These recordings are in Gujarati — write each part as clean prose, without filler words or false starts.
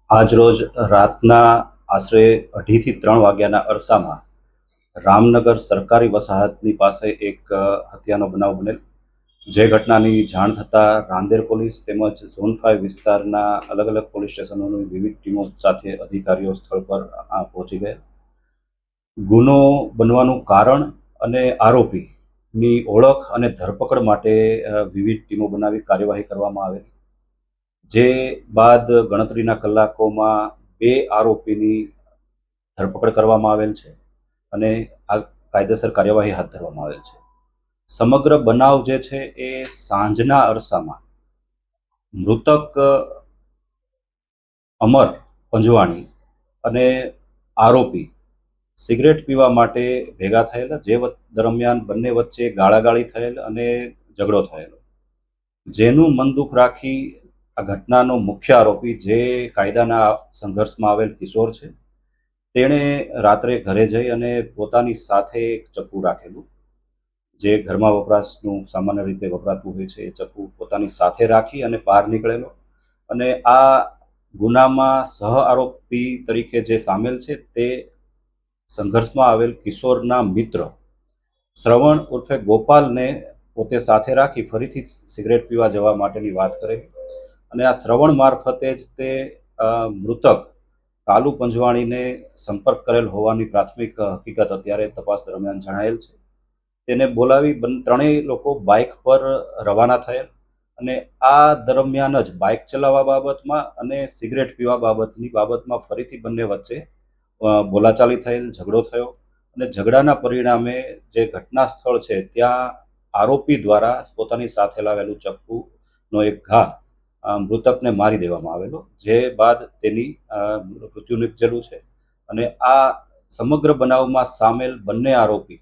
આજરોજ રાતના આશરે 2:30 થી 3 વાગ્યાના અરસામાં રામનગર સરકારી વસાહતની પાસે એક હત્યાનો બનાવ બનેલ, જે ઘટનાની જાણ થતાં રાંદેર પોલીસ તેમજ ઝોન 5 વિસ્તારના અલગ અલગ પોલીસ સ્ટેશનોની વિવિધ ટીમો સાથે અધિકારીઓ સ્થળ પર પહોંચી ગયા. ગુનો બનવાનું કારણ અને આરોપીની ઓળખ અને ધરપકડ માટે વિવિધ ટીમો બનાવી કાર્યવાહી કરવામાં આવેલી, જે બાદ ગણતરીના કલાકોમાં 2 આરોપીની ધરપકડ કરવામાં આવેલ છે અને આ કાયદેસર કાર્યવાહી હાથ ધરવામાં આવેલ છે. સમગ્ર બનાવ જે છે એ સાંજના અરસામાં મૃતક અમર પંજવાણી અને આરોપી સિગરેટ પીવા માટે ભેગા થયેલા, જે દરમિયાન બંને વચ્ચે ગાળાગાળી થયેલ અને ઝઘડો થયેલો, જેનું મન દુઃખ રાખી આ ઘટનાનો મુખ્ય આરોપી, જે કાયદાના સંઘર્ષમાં આવેલ કિશોર છે, તેણે રાત્રે ઘરે જઈ અને પોતાની સાથે એક ચપ્પુ રાખેલું, જે ઘરમાં વપરાશનું સામાન્ય રીતે વપરાતું હોય છે, એ ચપ્પુ પોતાની સાથે રાખી અને બહાર નીકળેલો. અને આ ગુનામાં સહ આરોપી તરીકે જે સામેલ છે તે સંઘર્ષમાં આવેલ કિશોરના મિત્ર શ્રવણ ઉર્ફે ગોપાલને પોતે સાથે રાખી ફરીથી સિગરેટ પીવા જવા માટેની વાત કરેલી અને આ શ્રવણ મારફતે જ તે મૃતક કાલુ પંજવાણીને સંપર્ક કરેલ હોવાની પ્રાથમિક હકીકત અત્યારે તપાસ દરમિયાન જણાયેલ છે. તેને બોલાવી ત્રણેય લોકો બાઇક પર રવાના થયેલ અને આ દરમિયાન જ બાઇક ચલાવવા બાબતમાં અને સિગરેટ પીવા બાબતમાં ફરીથી બંને વચ્ચે બોલાચાલી થયેલ, ઝઘડો થયો અને ઝઘડાના પરિણામે જે ઘટના સ્થળ છે ત્યાં આરોપી દ્વારા પોતાની સાથે લાવેલું ચપ્પુનો એક ઘા મૃતકને મારી દેવામાં આવેલો, જે બાદ તેની મૃત્યુ નિપજેલું છે. અને આ સમગ્ર બનાવમાં સામેલ બંને આરોપી,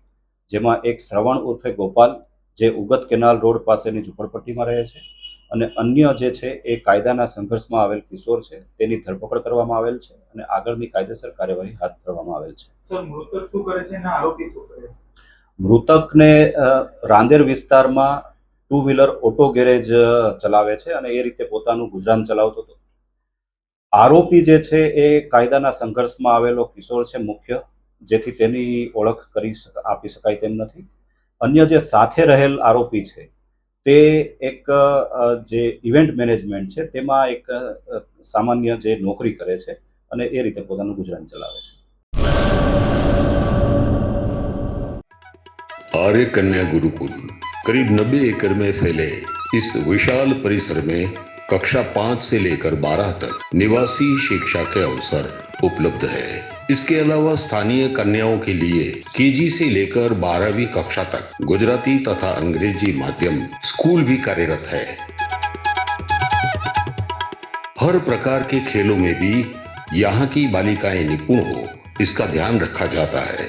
જેમાં એક શ્રવણ ઉર્ફે ગોપાલ, જે ઉગત કેનાલ રોડ પાસેની ઝૂંપડપટ્ટીમાં રહે છે, અને અન્ય જે છે એ કાયદાના સંઘર્ષમાં આવેલ કિશોર છે, તેની ધરપકડ કરવામાં આવેલ છે અને આગળની કાયદેસર કાર્યવાહી હાથ ધરવામાં આવેલ છે. સર, મૃતક શું કરે છે અને આરોપી શું કરે છે? મૃતકને રાંદેર વિસ્તારમાં 2-વ્હીલર ઓટો ગેરેજ ચલાવે છે અને એ રીતે પોતાનું ગુજરાન ચલાવતો હતો. આરોપી જે છે એ કાયદાના સંઘર્ષમાં આવેલો કિશોર છે મુખ્ય, જેથી તેની ઓળખ આપી શકાય તેમ નથી. અન્ય જે સાથે રહેલ આરોપી છે તે એક જે ઇવેન્ટ મેનેજમેન્ટ છે તેમાં એક સામાન્ય જે નોકરી કરે છે અને એ રીતે પોતાનું ગુજરાન ચલાવે છે. आर्य कन्या गुरुकुल करीब 90 एकड़ में फैले इस विशाल परिसर में कक्षा 5 से लेकर 12 तक निवासी शिक्षा के अवसर उपलब्ध है. इसके अलावा स्थानीय कन्याओं के लिए केजी से लेकर 12वीं कक्षा तक गुजराती तथा अंग्रेजी माध्यम स्कूल भी कार्यरत है. हर प्रकार के खेलों में भी यहाँ की बालिकाएं निपुण हो, इसका ध्यान रखा जाता है.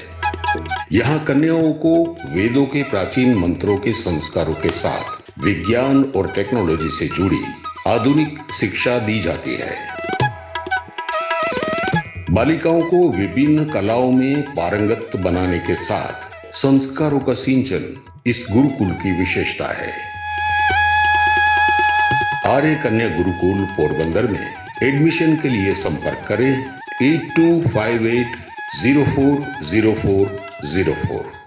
यहाँ कन्याओं को वेदों के प्राचीन मंत्रों के संस्कारों के साथ विज्ञान और टेक्नोलॉजी से जुड़ी आधुनिक शिक्षा दी जाती है. बालिकाओं को विभिन्न कलाओं में पारंगत बनाने के साथ संस्कारों का सिंचन इस गुरुकुल की विशेषता है. आर्य कन्या गुरुकुल पोरबंदर में एडमिशन के लिए संपर्क करें 8258040404.